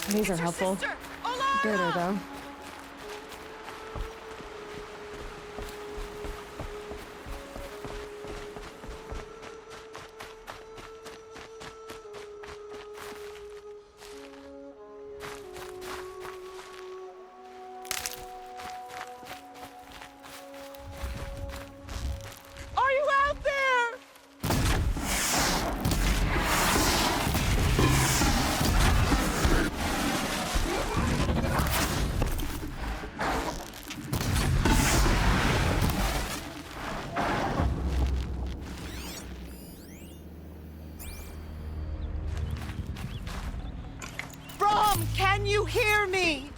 These are helpful. Sister, Bitter, Alara! though. Are you out there? Brom, can you hear me?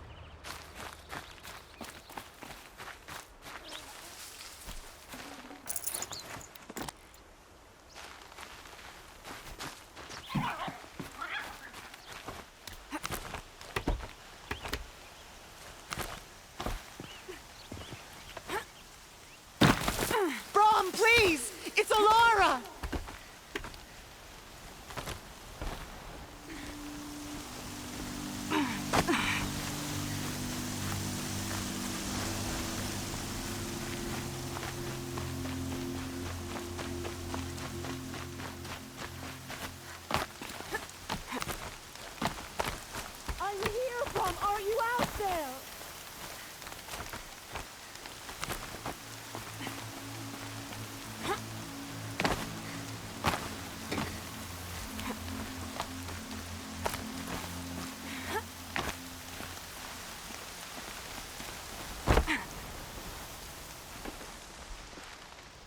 Brom, please! It's Alara! I'm here, Brom! Are you out there?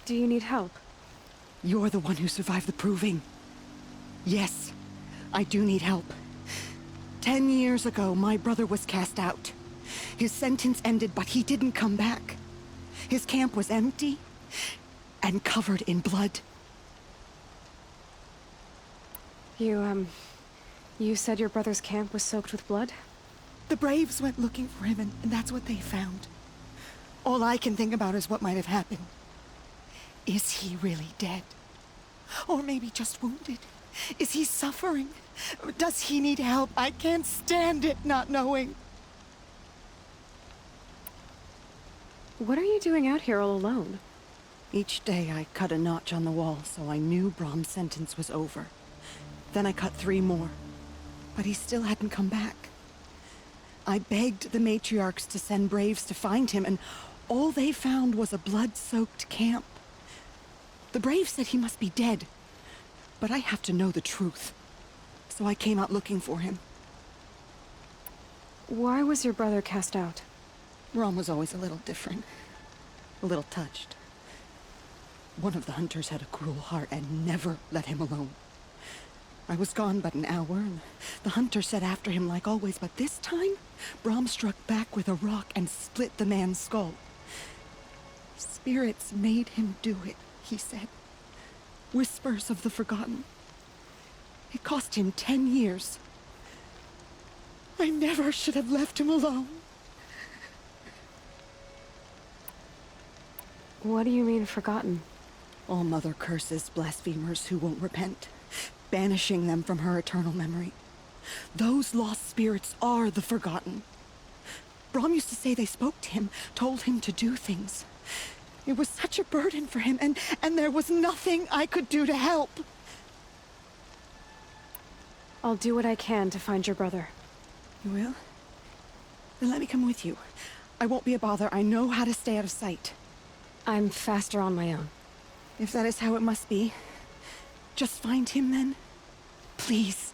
Do you need help? You're the one who survived the proving. Yes, I do need help. 10 years ago, my brother was cast out. His sentence ended, but he didn't come back. His camp was empty and covered in blood. You said your brother's camp was soaked with blood? The Braves went looking for him, and that's what they found. All I can think about is what might have happened. Is he really dead? Or maybe just wounded? Is he suffering? Does he need help? I can't stand it not knowing. What are you doing out here all alone? Each day I cut a notch on the wall so I knew Brom's sentence was over. Then I cut 3 more. But he still hadn't come back. I begged the matriarchs to send Braves to find him, and all they found was a blood-soaked camp. The Braves said he must be dead, but I have to know the truth. So I came out looking for him. Why was your brother cast out? Brom was always a little different. A little touched. One of the hunters had a cruel heart and never let him alone. I was gone but an hour, and the hunter set after him like always, but this time, Brom struck back with a rock and split the man's skull. Spirits made him do it, he said. Whispers of the forgotten. It cost him 10 years. I never should have left him alone. What do you mean, forgotten? All Mother curses blasphemers who won't repent, banishing them from her eternal memory. Those lost spirits are the forgotten. Brom used to say they spoke to him, told him to do things. It was such a burden for him, and there was nothing I could do to help. I'll do what I can to find your brother. You will? Then let me come with you. I won't be a bother. I know how to stay out of sight. I'm faster on my own. If that is how it must be, just find him then. Please.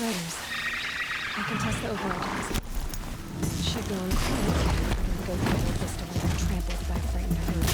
Striders. I can test the override device. It should go on quick. And go through the list of all trampled by frightened herd.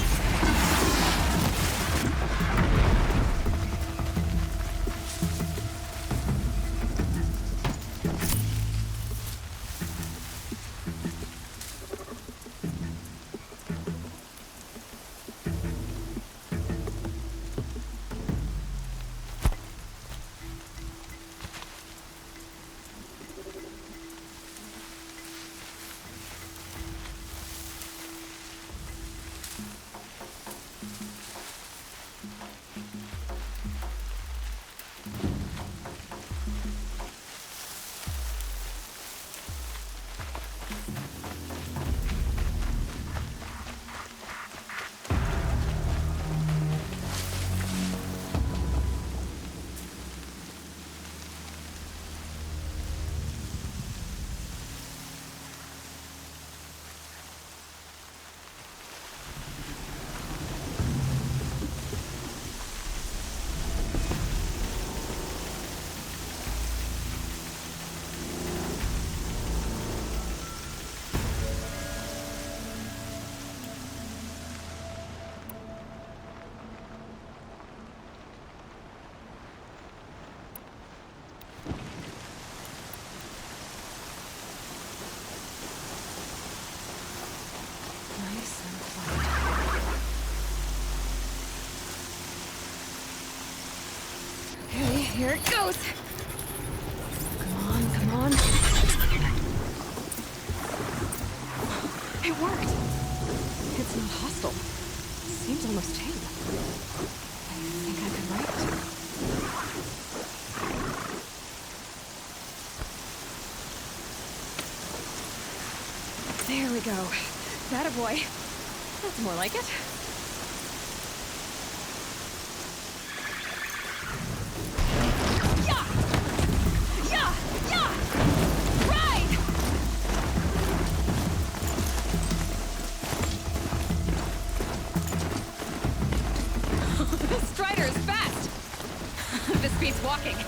Nice and quiet. Okay, here it goes. Come on, come on. It worked. It's not hostile. Seems almost tame. I think I could write it. There we go. That a boy. That's more like it. Yeah! Yeah! Yeah! Ride! This Strider is fast! This beats walking.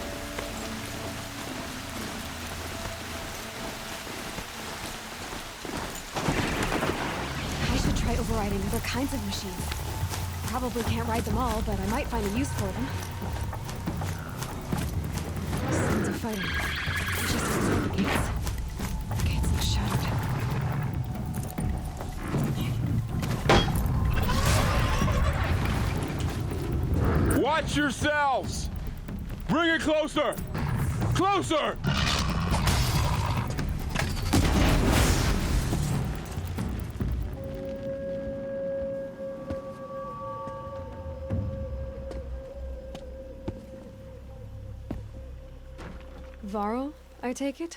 Try overriding other kinds of machines. Probably can't ride them all, but I might find a use for them. Sounds of fighting. Just outside the gates. The gates look shattered. Watch yourselves! Bring it closer! Closer! Varl, I take it?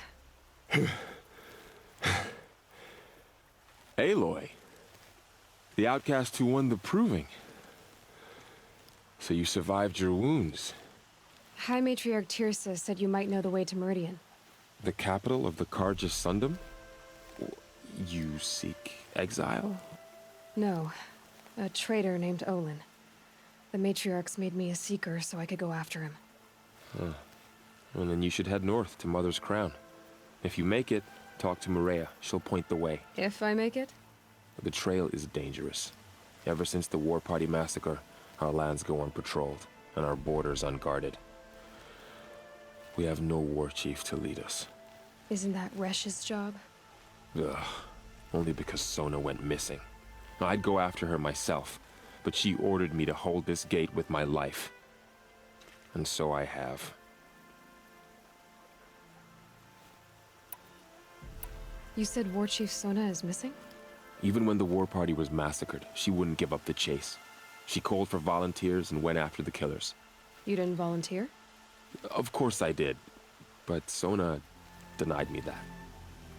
Aloy. The outcast who won the proving. So you survived your wounds. High Matriarch Tirsa said you might know the way to Meridian. The capital of the Carja Sundom? You seek exile? No. A traitor named Olin. The Matriarchs made me a seeker so I could go after him. Huh. Well, then you should head north to Mother's Crown. If you make it, talk to Maria. She'll point the way. If I make it? The trail is dangerous. Ever since the War Party massacre, our lands go unpatrolled, and our borders unguarded. We have no war chief to lead us. Isn't that Resh's job? Ugh. Only because Sona went missing. I'd go after her myself, but she ordered me to hold this gate with my life. And so I have. You said War Chief Sona is missing? Even when the War Party was massacred, she wouldn't give up the chase. She called for volunteers and went after the killers. You didn't volunteer? Of course I did, but Sona denied me that.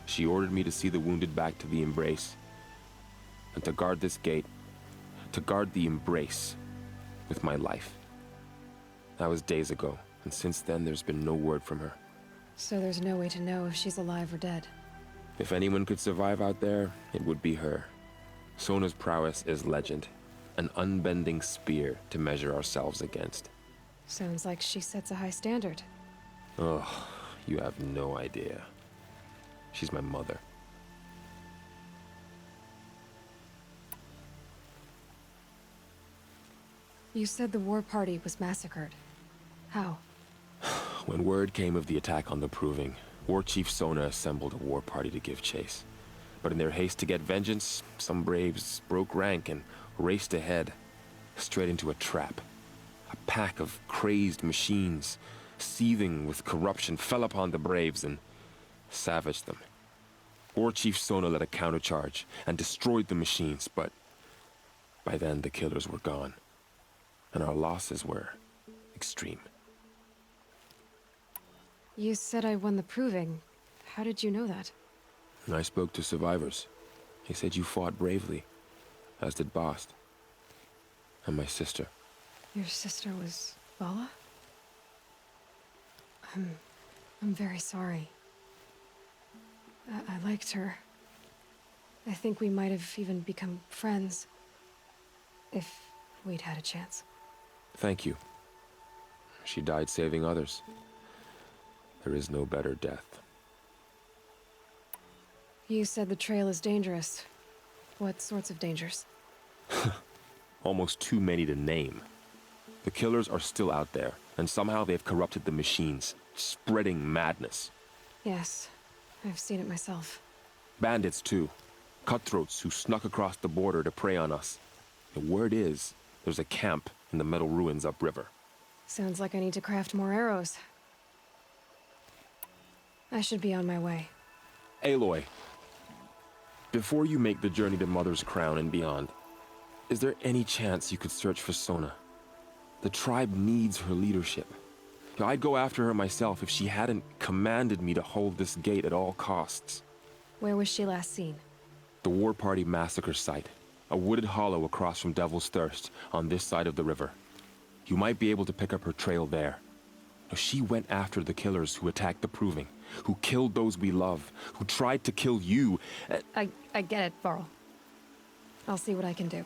She ordered me to see the wounded back to the Embrace, and to guard this gate, to guard the Embrace with my life. That was days ago, and since then there's been no word from her. So there's no way to know if she's alive or dead. If anyone could survive out there, it would be her. Sona's prowess is legend, an unbending spear to measure ourselves against. Sounds like she sets a high standard. Ugh, You have no idea. She's my mother. You said the war party was massacred. How? When word came of the attack on the Proving, War Chief Sona assembled a war party to give chase. But in their haste to get vengeance, some braves broke rank and raced ahead, straight into a trap. A pack of crazed machines, seething with corruption, fell upon the braves and savaged them. War Chief Sona led a countercharge and destroyed the machines, but by then the killers were gone, and our losses were extreme. You said I won the Proving. How did you know that? I spoke to survivors. They said you fought bravely, as did Bast. And my sister. Your sister was Bala? I'm very sorry. I liked her. I think we might have even become friends. If we'd had a chance. Thank you. She died saving others. There is no better death. You said the trail is dangerous. What sorts of dangers? Almost too many to name. The killers are still out there, and somehow they've corrupted the machines, spreading madness. Yes, I've seen it myself. Bandits, too. Cutthroats who snuck across the border to prey on us. The word is, there's a camp in the metal ruins upriver. Sounds like I need to craft more arrows. I should be on my way. Aloy, before you make the journey to Mother's Crown and beyond, is there any chance you could search for Sona? The tribe needs her leadership. I'd go after her myself if she hadn't commanded me to hold this gate at all costs. Where was she last seen? The War Party massacre site. A wooded hollow across from Devil's Thirst, on this side of the river. You might be able to pick up her trail there. She went after the killers who attacked the Proving, who killed those we love, who tried to kill you. I get it, Varl. I'll see what I can do.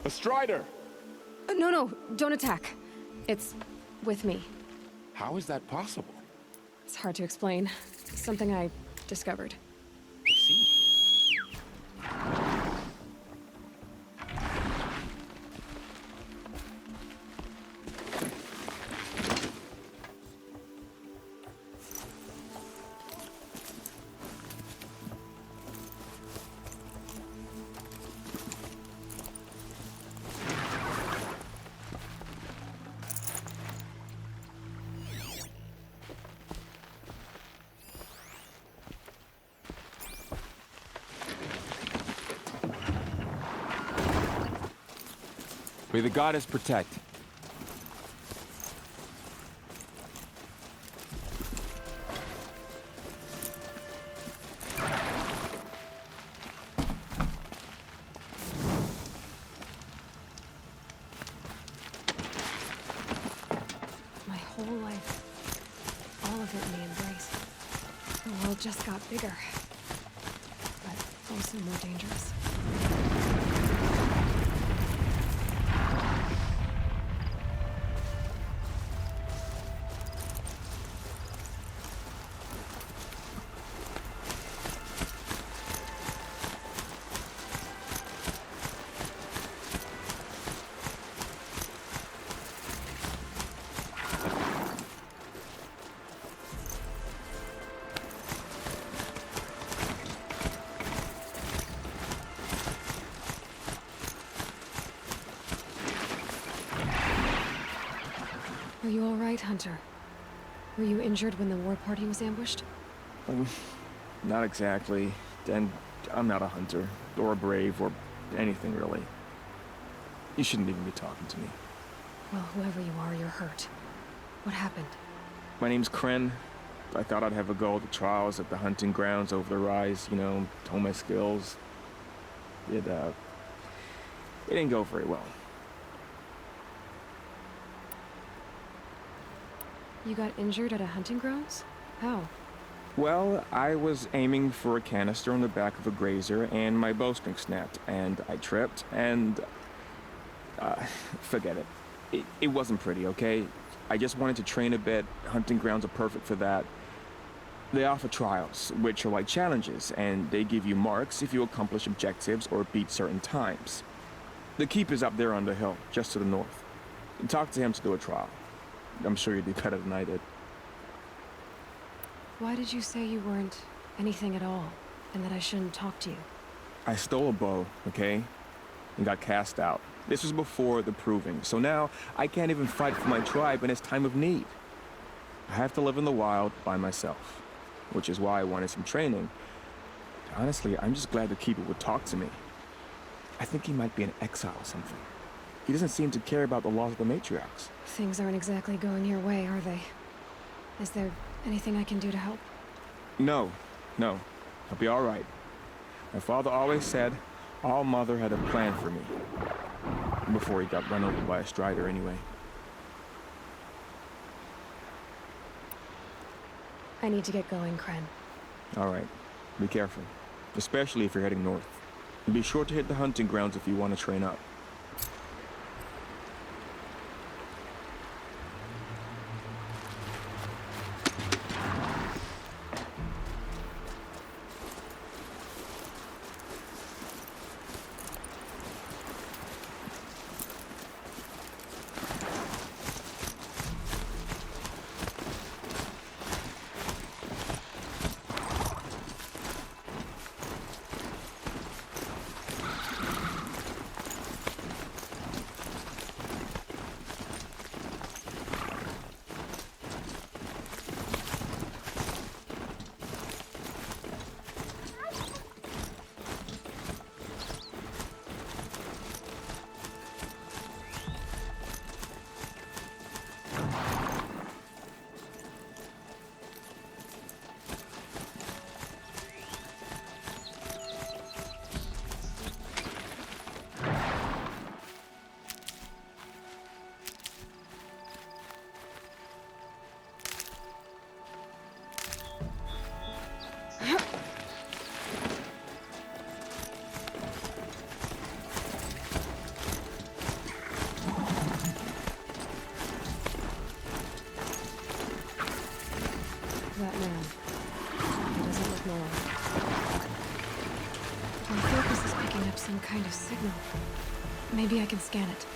A Strider! No, don't attack. It's with me. How is that possible? It's hard to explain. Something I discovered. May the goddess protect. My whole life, all of it in the embrace. The world just got bigger, but also more dangerous. Are you all right, Hunter? Were you injured when the war party was ambushed? Not exactly. And I'm not a hunter, or a brave, or anything really. You shouldn't even be talking to me. Well, whoever you are, you're hurt. What happened? My name's Kren. I thought I'd have a go at the trials at the hunting grounds over the rise, hone my skills. It didn't go very well. You got injured at a hunting grounds? How? Well, I was aiming for a canister on the back of a grazer, and my bowstring snapped, and I tripped, and... forget it. It wasn't pretty, okay? I just wanted to train a bit. Hunting grounds are perfect for that. They offer trials, which are like challenges, and they give you marks if you accomplish objectives or beat certain times. The keep is up there on the hill, just to the north. Talk to him to do a trial. I'm sure you'd do better than I did. Why did you say you weren't anything at all, and that I shouldn't talk to you? I stole a bow, okay? And got cast out. This was before the proving, so now I can't even fight for my tribe in its time of need. I have to live in the wild by myself, which is why I wanted some training. Honestly, I'm just glad the keeper would talk to me. I think he might be in exile or something. He doesn't seem to care about the laws of the matriarchs. Things aren't exactly going your way, are they? Is there anything I can do to help? No, I'll be all right. My father always said All Mother had a plan for me. Before he got run over by a strider, anyway. I need to get going, Kren. All right, be careful, especially if you're heading north. And be sure to hit the hunting grounds if you want to train up. That man. He doesn't look normal. My focus is picking up some kind of signal. Maybe I can scan it.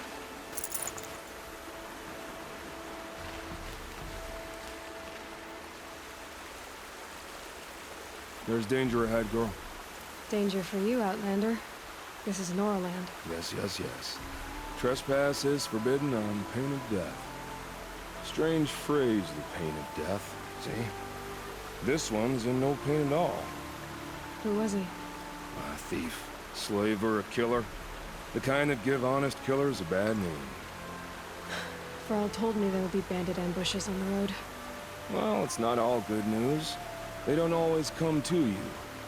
There's danger ahead, girl. Danger for you, Outlander. This is Norland. Yes. Trespass is forbidden on pain of death. Strange phrase, the pain of death. See? This one's in no pain at all. Who was he? A thief, slaver, a killer. The kind that give honest killers a bad name. Thrall told me there would be bandit ambushes on the road. Well, it's not all good news. They don't always come to you.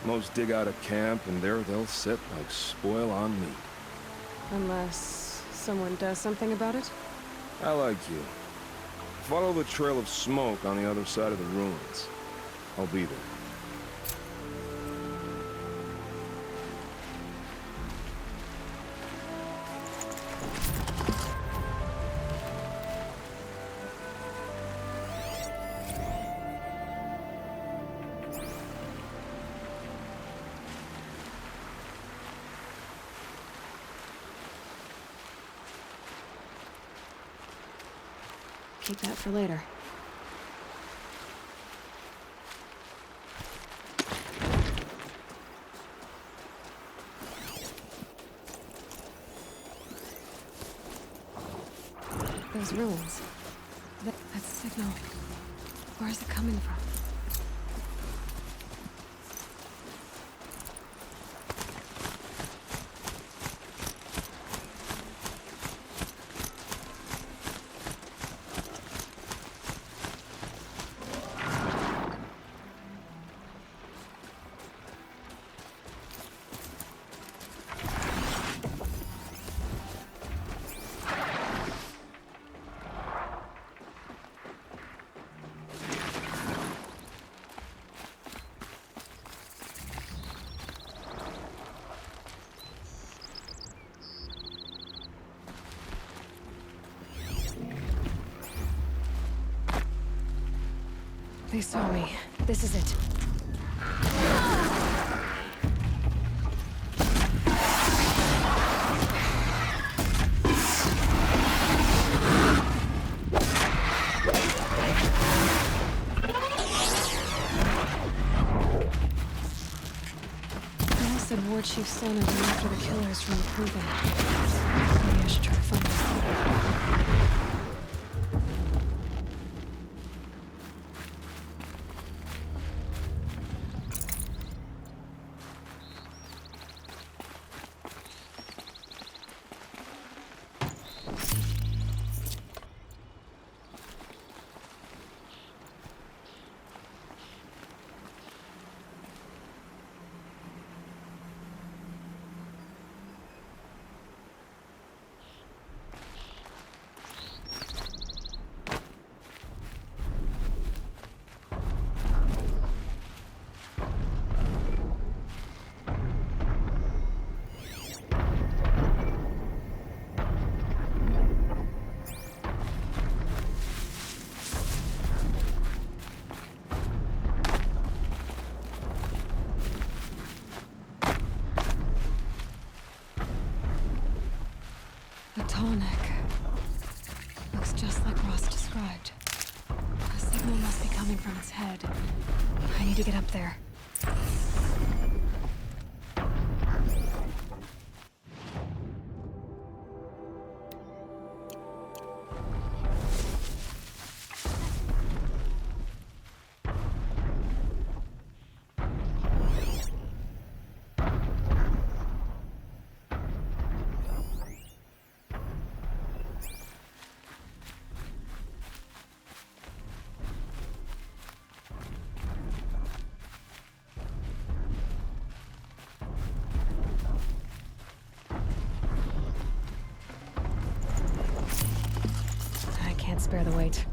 Most dig out a camp, and there they'll sit like spoil on meat. Unless someone does something about it? I like you. Follow the trail of smoke on the other side of the ruins. I'll be there. Keep that for later. Those ruins. That signal. Where's it coming from? They saw me. This is it. Bill said War Chief Sona went after the killers from the Proving. Maybe I should try to find them. The tonic. Looks just like Ross described. A signal must be coming from its head. I need to get up there. Can't spare the weight.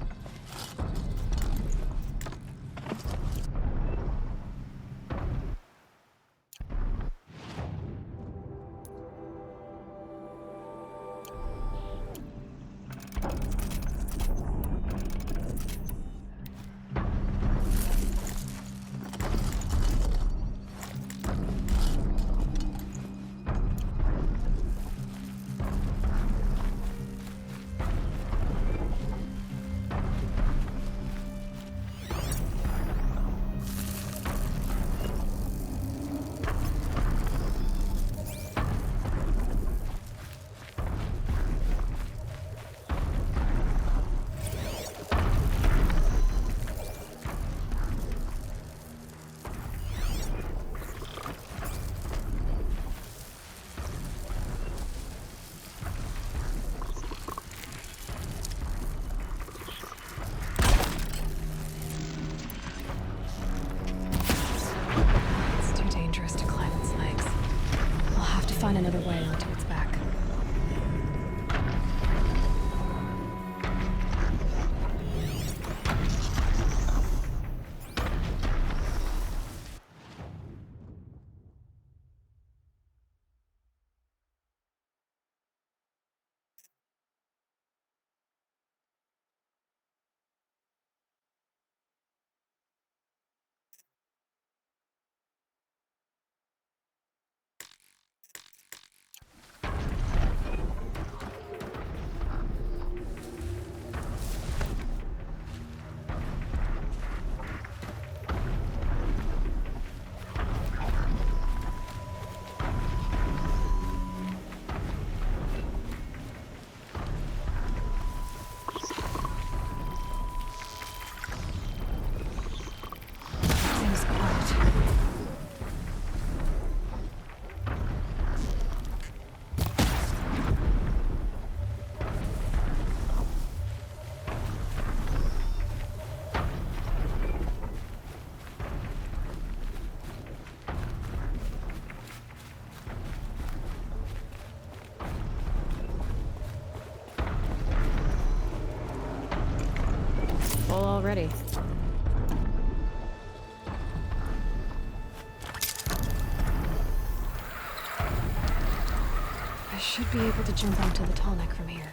Find another way onto its back. Full already. I should be able to jump onto the tonic from here.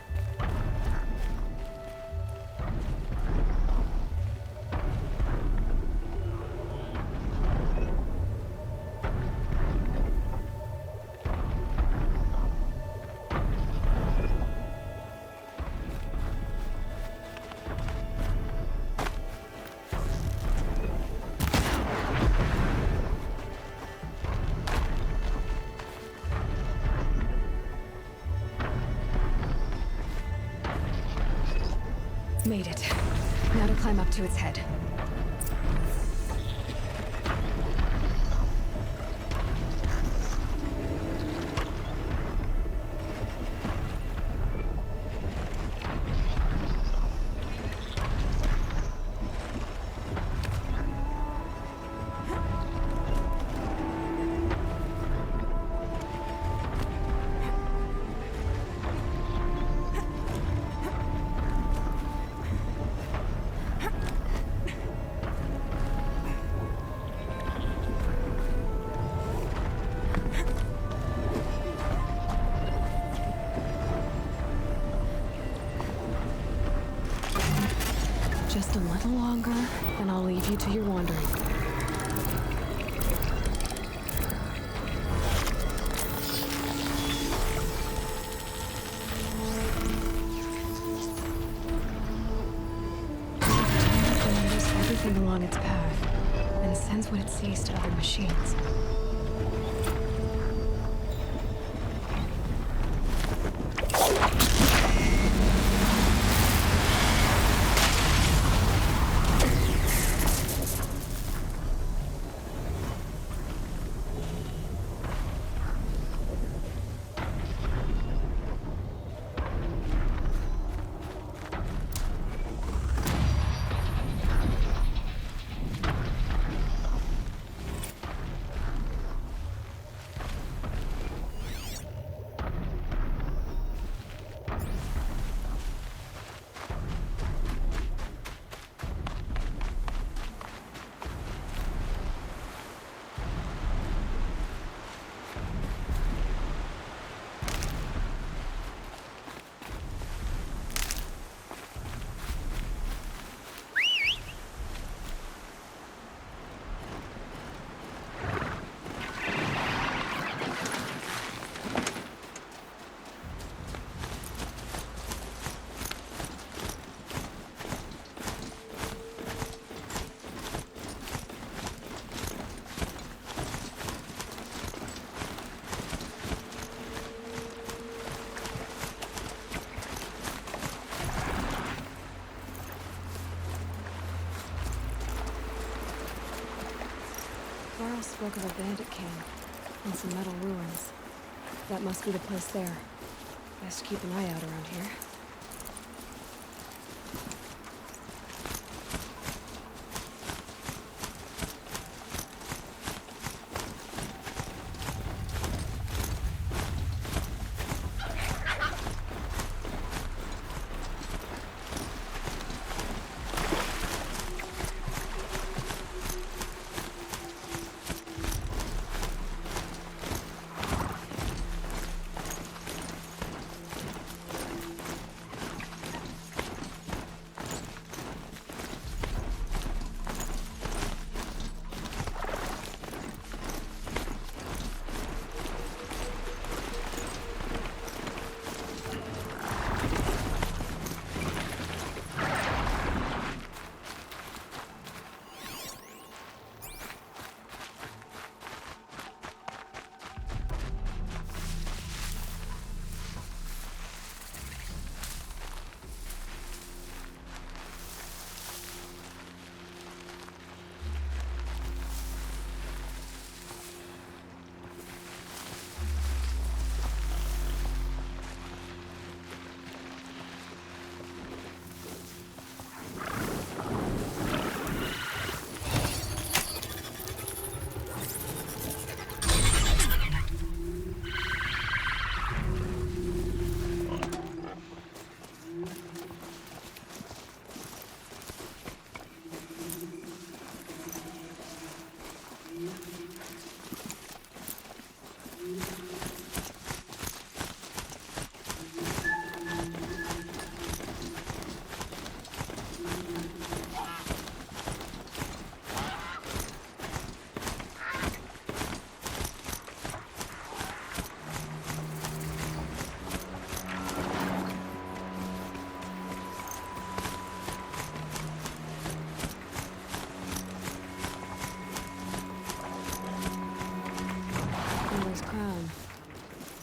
Made it. Now to climb up to its head. Just a little longer, and I'll leave you to your wandering. It remembers everything along its path, and sends what it sees to other machines. Varl spoke of a bandit camp and some metal ruins. That must be the place there. Best keep an eye out around here.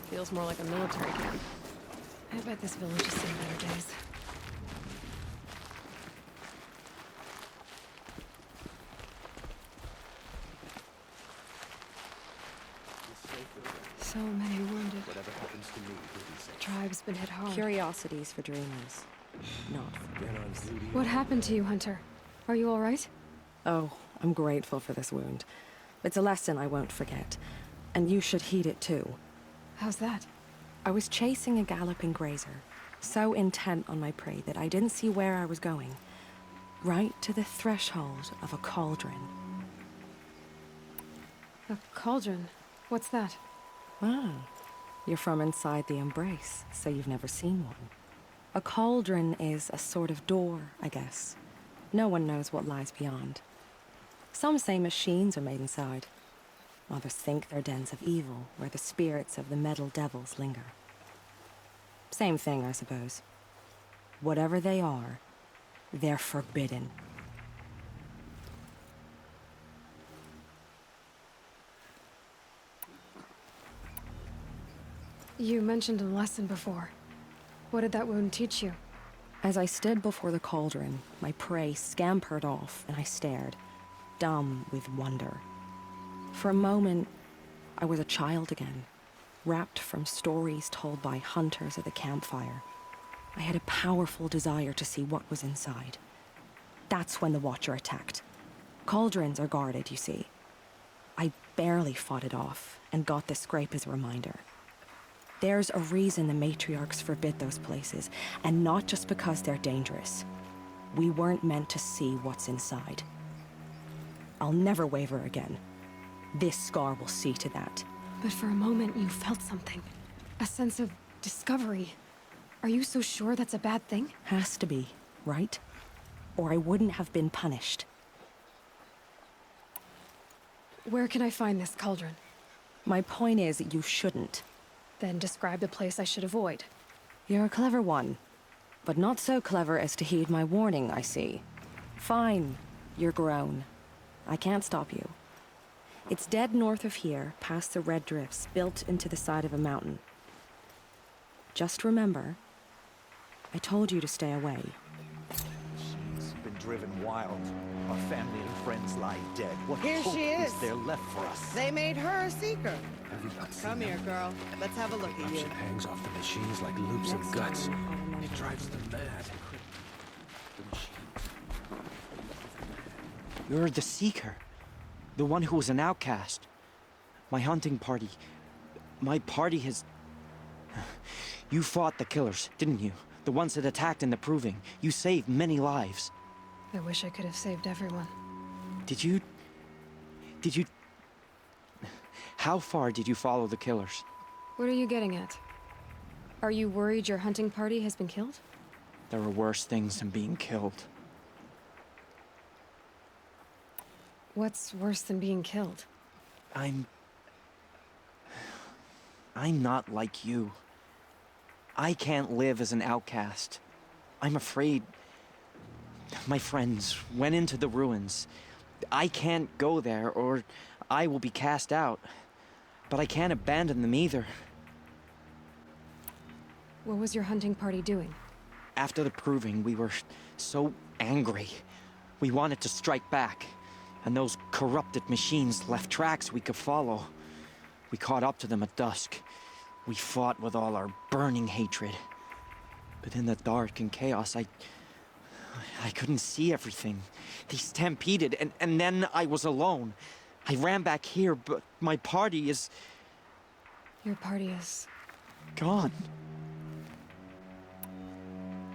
Feels more like a military camp. I bet this village has seen better days. The tribe's been hit hard. Curiosities for dreamers, not for dreamers. What happened to you, Hunter? Are you all right? Oh, I'm grateful for this wound. It's a lesson I won't forget, and you should heed it too. How's that? I was chasing a galloping grazer, so intent on my prey that I didn't see where I was going. Right to the threshold of a cauldron. A cauldron? What's that? Ah, you're from inside the Embrace, so you've never seen one. A cauldron is a sort of door, I guess. No one knows what lies beyond. Some say machines are made inside. Others think they're dens of evil, where the spirits of the metal devils linger. Same thing, I suppose. Whatever they are, they're forbidden. You mentioned a lesson before. What did that wound teach you? As I stood before the cauldron, my prey scampered off, and I stared, dumb with wonder. For a moment, I was a child again, wrapped from stories told by hunters at the campfire. I had a powerful desire to see what was inside. That's when the Watcher attacked. Cauldrons are guarded, you see. I barely fought it off, and got the scrape as a reminder. There's a reason the matriarchs forbid those places, and not just because they're dangerous. We weren't meant to see what's inside. I'll never waver again. This scar will see to that. But for a moment, you felt something. A sense of discovery. Are you so sure that's a bad thing? Has to be, right? Or I wouldn't have been punished. Where can I find this cauldron? My point is, you shouldn't. Then describe the place I should avoid. You're a clever one. But not so clever as to heed my warning, I see. Fine, you're grown. I can't stop you. It's dead north of here, past the red drifts, built into the side of a mountain. Just remember, I told you to stay away. She's been driven wild. Our family and friends lie dead. What Here hope she is. there left for us? They made her a seeker. Have you not seen Come here, girl. Let's have a look at you. Shit hangs off the machines like loops of guts. It drives them mad. You're the Seeker. The one who was an outcast. My hunting party. My party has... You fought the killers, didn't you? The ones that attacked in the Proving. You saved many lives. I wish I could have saved everyone. Did you... How far did you follow the killers? What are you getting at? Are you worried your hunting party has been killed? There are worse things than being killed. What's worse than being killed? I'm not like you. I can't live as an outcast. I'm afraid... My friends went into the ruins. I can't go there, or I will be cast out. But I can't abandon them either. What was your hunting party doing? After the Proving, we were so angry. We wanted to strike back. And those corrupted machines left tracks we could follow. We caught up to them at dusk. We fought with all our burning hatred. But in the dark and chaos, I couldn't see everything. They stampeded, and then I was alone. I ran back here, but my party is... Your party is... gone.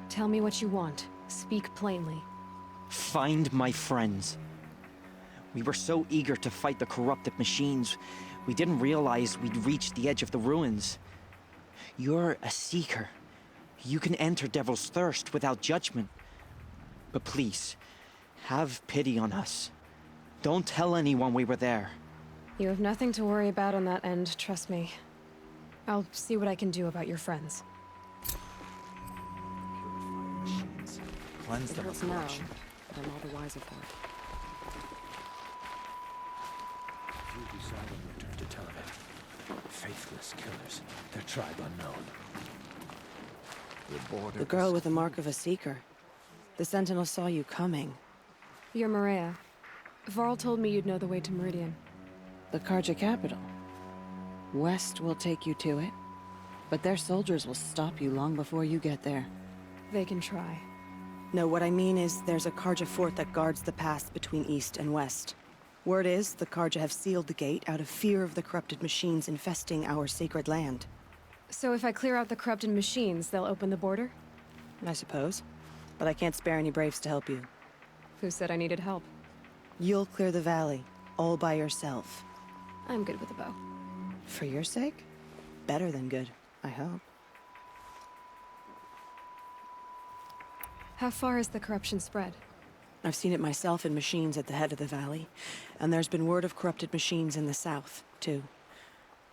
Tell me what you want. Speak plainly. Find my friends. We were so eager to fight the corrupted machines, we didn't realize we'd reached the edge of the ruins. You're a seeker. You can enter Devil's Thirst without judgment. But please, have pity on us. Don't tell anyone we were there. You have nothing to worry about on that end, trust me. I'll see what I can do about your friends. Machines. Cleanse them of Perhaps now, corruption. but I'm all the wiser for it. Few beside them return to tell of it. Faithless killers. Their tribe unknown. The border The girl with the mark of a seeker. The Sentinel saw you coming. You're Maria. Varl told me you'd know the way to Meridian. The Carja capital. West will take you to it. But their soldiers will stop you long before you get there. They can try. No, what I mean is there's a Karja fort that guards the pass between east and west. Word is, the Karja have sealed the gate out of fear of the corrupted machines infesting our sacred land. So if I clear out the corrupted machines, they'll open the border? I suppose. But I can't spare any braves to help you. Who said I needed help? You'll clear the valley, all by yourself. I'm good with a bow. For your sake? Better than good, I hope. How far has the corruption spread? I've seen it myself in machines at the head of the valley, and there's been word of corrupted machines in the south, too.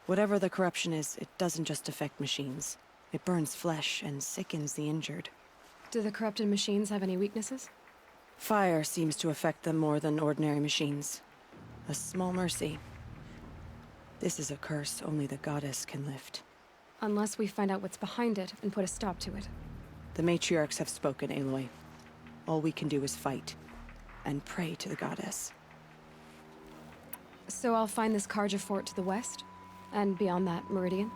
Whatever the corruption is, it doesn't just affect machines. It burns flesh and sickens the injured. Do the corrupted machines have any weaknesses? Fire seems to affect them more than ordinary machines. A small mercy. This is a curse only the goddess can lift. Unless we find out what's behind it and put a stop to it. The matriarchs have spoken, Aloy. All we can do is fight, and pray to the goddess. So I'll find this Karja fort to the west? And beyond that, Meridian?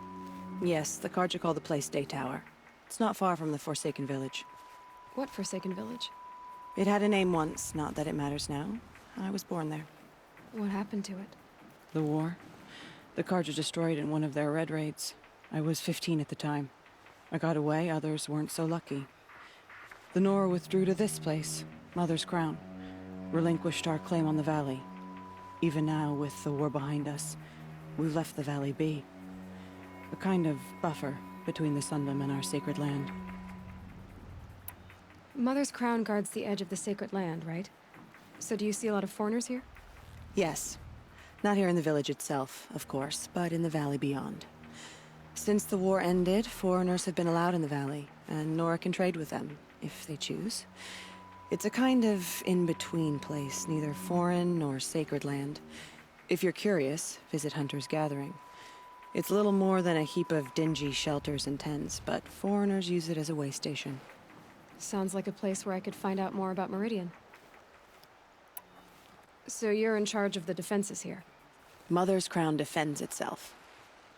Yes, the Karja call the place Day Tower. It's not far from the Forsaken Village. What Forsaken Village? It had a name once, not that it matters now. I was born there. What happened to it? The war. The Karja destroyed in one of their red raids. I was 15 at the time. I got away, others weren't so lucky. The Nora withdrew to this place, Mother's Crown. Relinquished our claim on the valley. Even now, with the war behind us, we've left the valley be. A kind of buffer between the Sundom and our sacred land. Mother's Crown guards the edge of the sacred land, right? So do you see a lot of foreigners here? Yes. Not here in the village itself, of course, but in the valley beyond. Since the war ended, foreigners have been allowed in the valley, and Nora can trade with them, if they choose. It's a kind of in-between place, neither foreign nor sacred land. If you're curious, visit Hunter's Gathering. It's little more than a heap of dingy shelters and tents, but foreigners use it as a way station. Sounds like a place where I could find out more about Meridian. So you're in charge of the defenses here? Mother's Crown defends itself.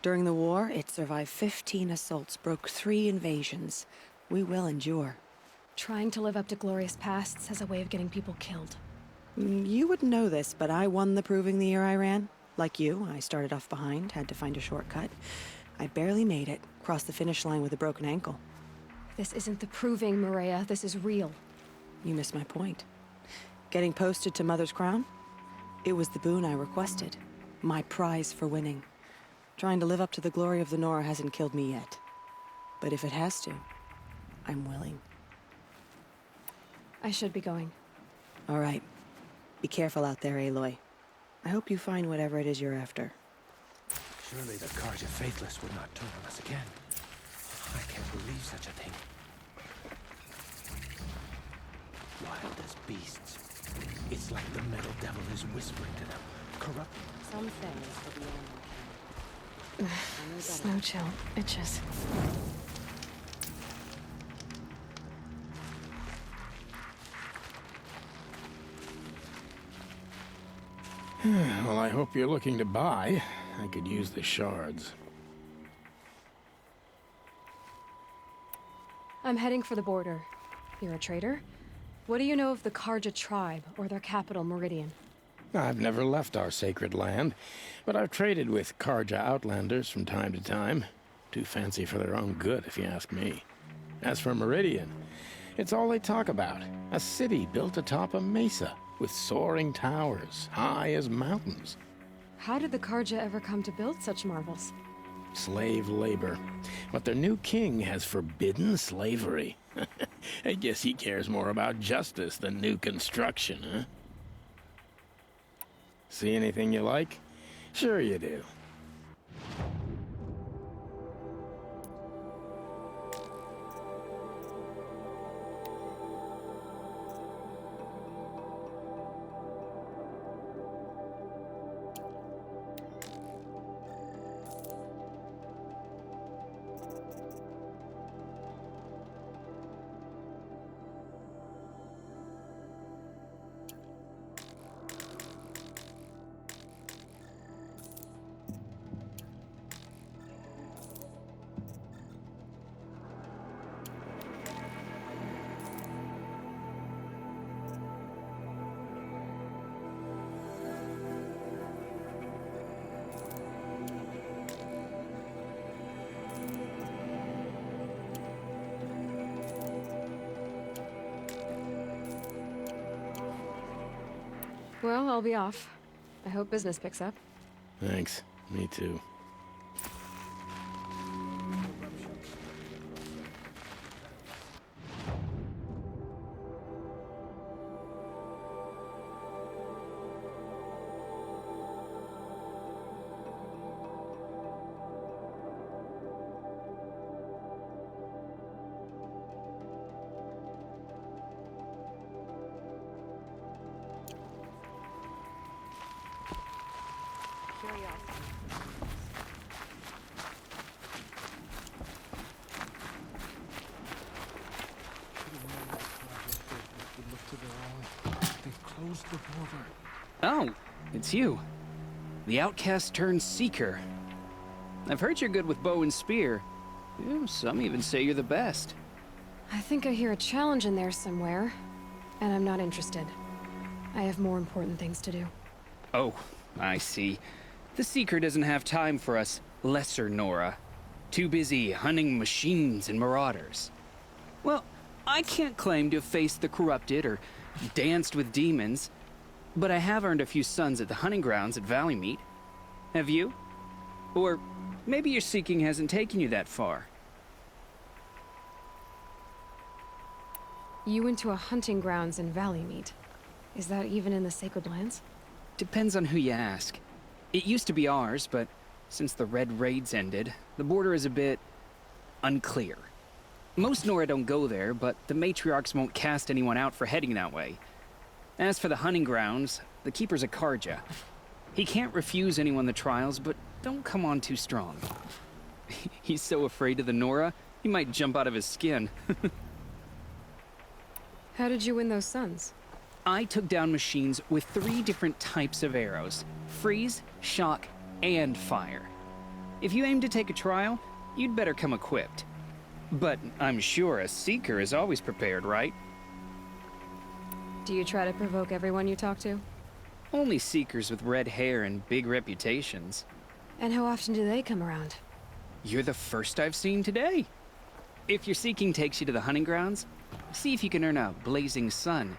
During the war, it survived 15 assaults, broke 3 invasions. We will endure. Trying to live up to glorious pasts has a way of getting people killed. You wouldn't know this, but I won the Proving the year I ran. Like you, I started off behind, had to find a shortcut. I barely made it, crossed the finish line with a broken ankle. This isn't the Proving, Maria. This is real. You missed my point. Getting posted to Mother's Crown? It was the boon I requested. My prize for winning. Trying to live up to the glory of the Nora hasn't killed me yet. But if it has to, I'm willing. I should be going. All right. Be careful out there, Aloy. I hope you find whatever it is you're after. Surely the Karja Faithless would not turn on us again. I can't believe such a thing. Wild as beasts. It's like the Metal Devil is whispering to them. Corrupt. Some things for the animal kingdom. Slow chill. Itches. Well, I hope you're looking to buy. I could use the shards. I'm heading for the border. You're a trader? What do you know of the Karja tribe, or their capital, Meridian? I've never left our sacred land, but I've traded with Karja outlanders from time to time. Too fancy for their own good, if you ask me. As for Meridian, it's all they talk about. A city built atop a mesa, with soaring towers, high as mountains. How did the Karja ever come to build such marvels? Slave labor. But their new king has forbidden slavery. I guess he cares more about justice than new construction, huh? See anything you like? Sure you do. Well, I'll be off. I hope business picks up. Thanks. Me too. Oh, it's you. The outcast turned seeker. I've heard you're good with bow and spear. Yeah, some even say you're the best. I think I hear a challenge in there somewhere, and I'm not interested. I have more important things to do. Oh, I see. The Seeker doesn't have time for us lesser Nora. Too busy hunting machines and marauders. Well, I can't claim to have faced the corrupted or danced with demons, but I have earned a few sons at the hunting grounds at Valleymeet. Have you? Or maybe your seeking hasn't taken you that far. You went to a hunting grounds in Valleymeet. Is that even in the Sacred Lands? Depends on who you ask. It used to be ours, but since the Red Raids ended, the border is a bit unclear. Most Nora don't go there, but the matriarchs won't cast anyone out for heading that way. As for the hunting grounds, the keeper's a Karja. He can't refuse anyone the trials, but don't come on too strong. He's so afraid of the Nora, he might jump out of his skin. How did you win those sons? I took down machines with 3 different types of arrows: freeze, shock, and fire. If you aim to take a trial, you'd better come equipped. But I'm sure a seeker is always prepared, right? Do you try to provoke everyone you talk to? Only seekers with red hair and big reputations. And how often do they come around? You're the first I've seen today. If your seeking takes you to the hunting grounds, see if you can earn a blazing sun.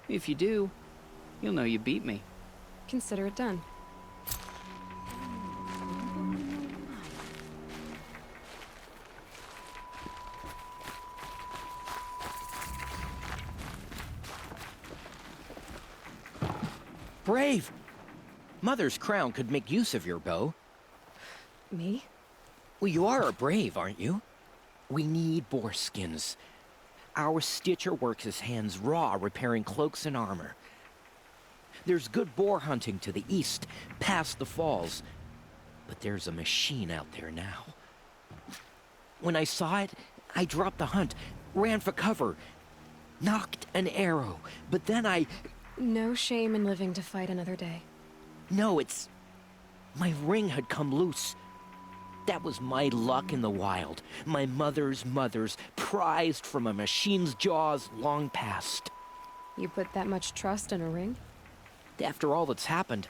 If you do, you'll know you beat me. Consider it done. Brave! Mother's crown could make use of your bow. Me? Well, you are a brave, aren't you? We need boar skins. Our Stitcher works his hands raw repairing cloaks and armor. There's good boar hunting to the east, past the falls. But there's a machine out there now. When I saw it, I dropped the hunt, ran for cover, knocked an arrow, but then I... No shame in living to fight another day. No, it's... my ring had come loose. That was my luck in the wild. My mother's prized from a machine's jaws long past. You put that much trust in a ring? After all that's happened,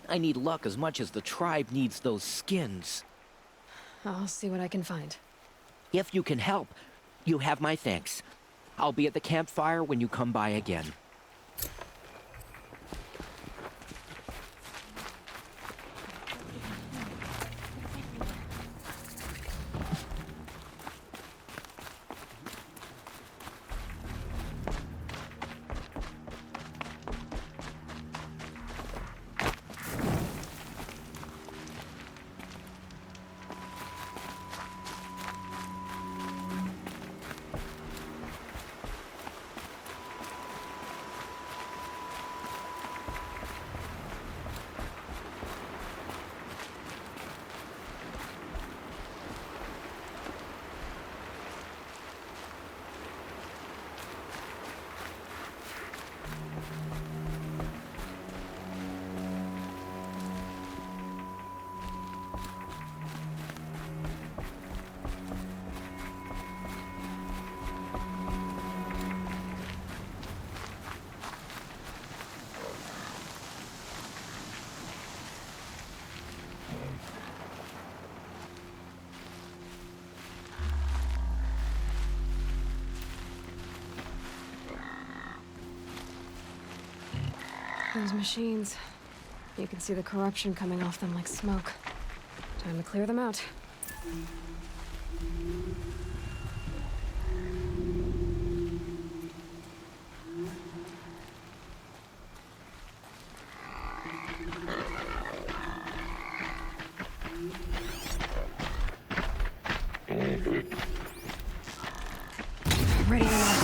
I need luck as much as the tribe needs those skins. I'll see what I can find. If you can help, you have my thanks. I'll be at the campfire when you come by again. Those machines. You can see the corruption coming off them like smoke. Time to clear them out. Ready to launch.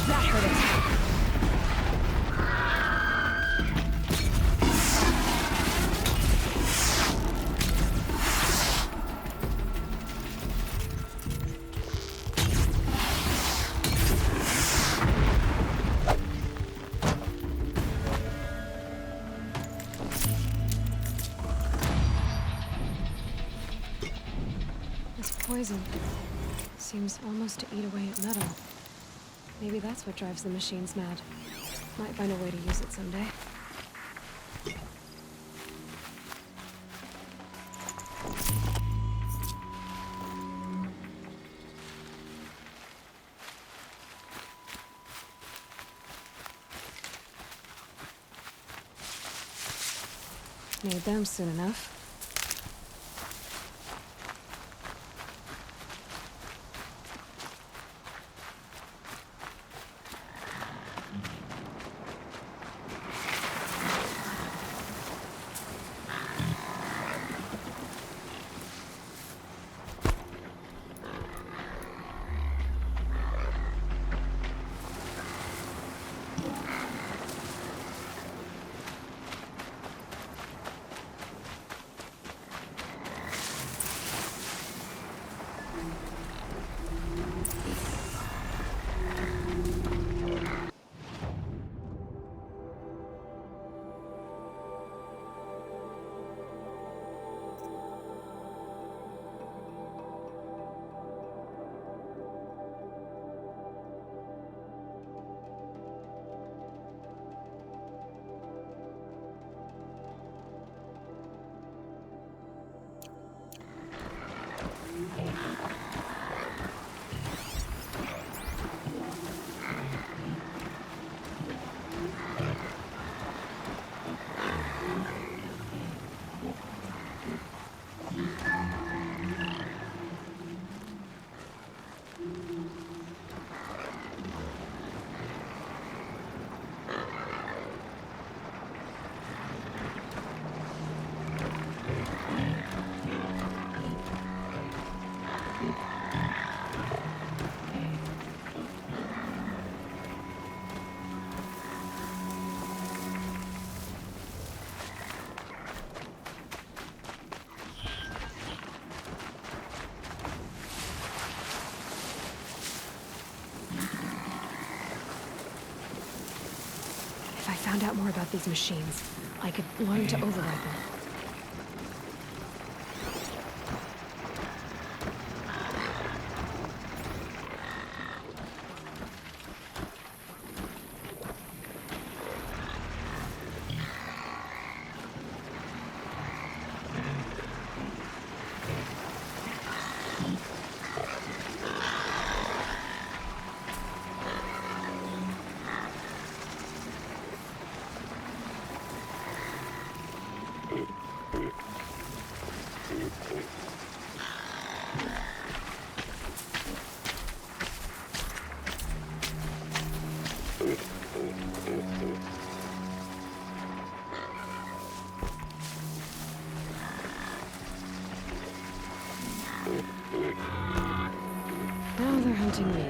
That hurt it. This poison seems almost to eat away at metal. Maybe that's what drives the machines mad. Might find a way to use it someday. Made them soon enough. If I found out more about these machines, I could learn to override them. Now they're hunting me.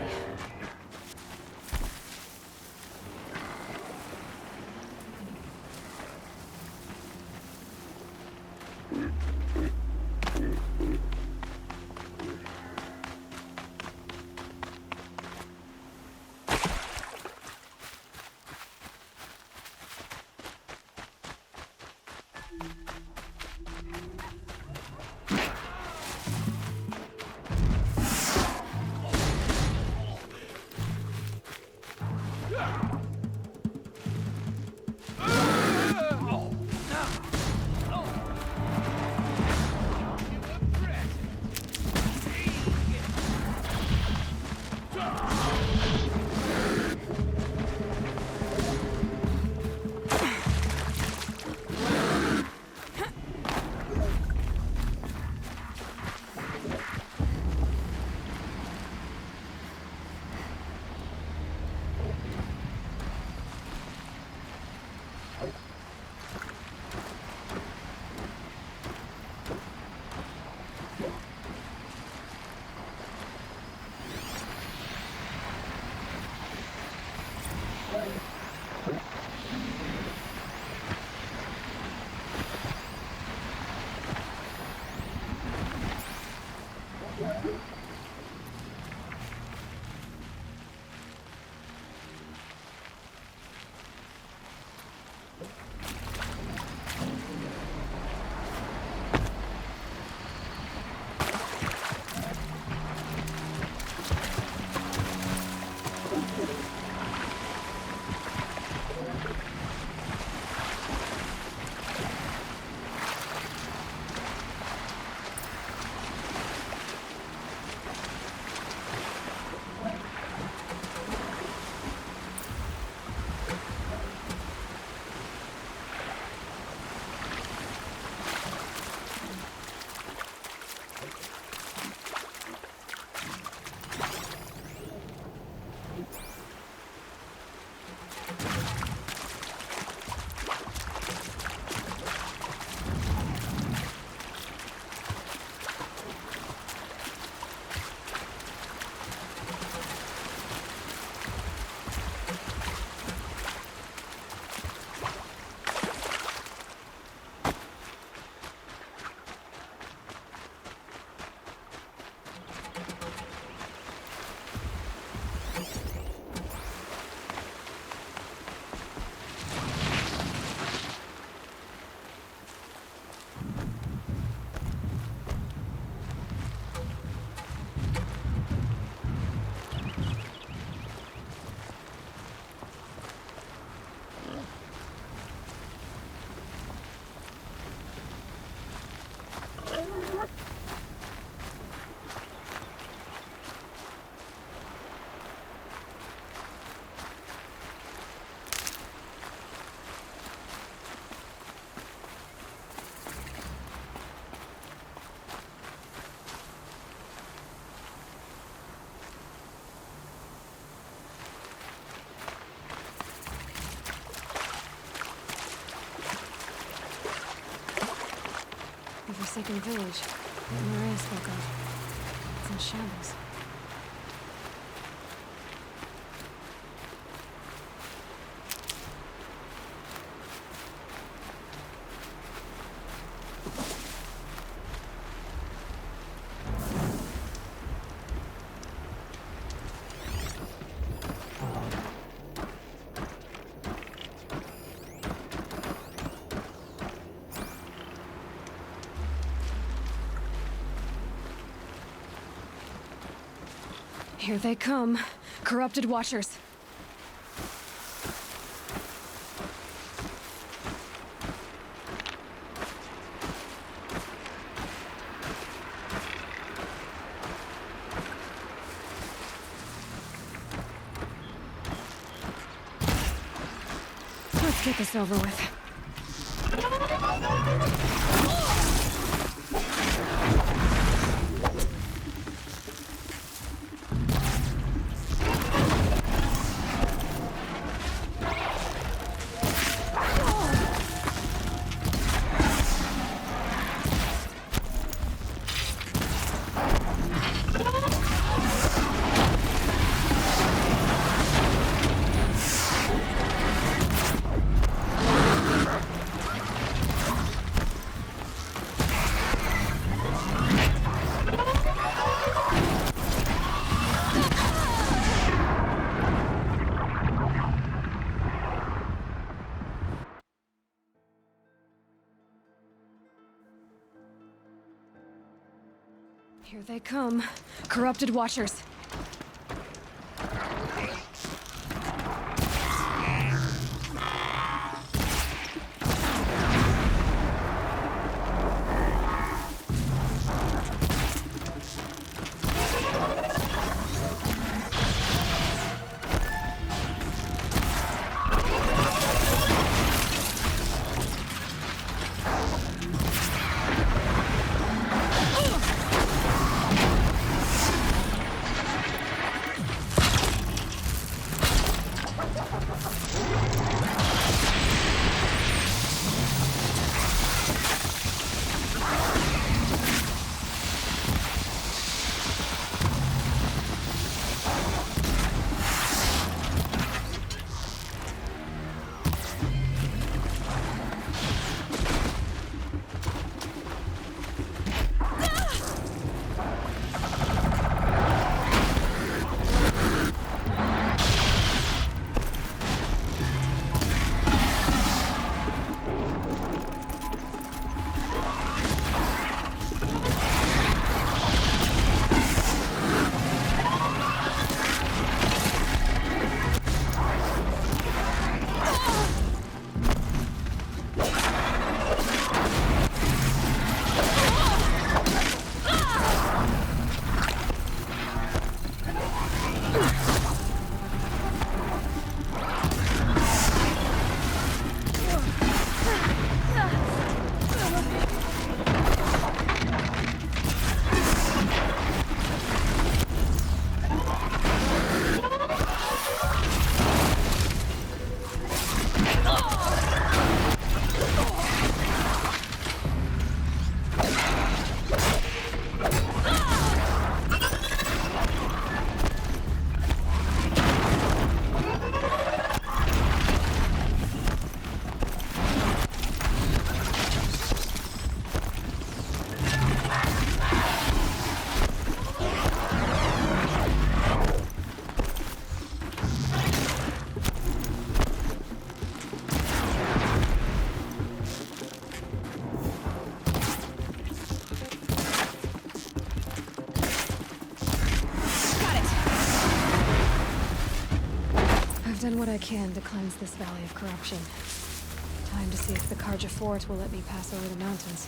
Forsaken village that Maria spoke of. It's in shambles. Here they come. Corrupted Watchers. Let's get this over with. Here they come. Corrupted Watchers. I've done what I can to cleanse this valley of corruption. Time to see if the Karja Fort will let me pass over the mountains.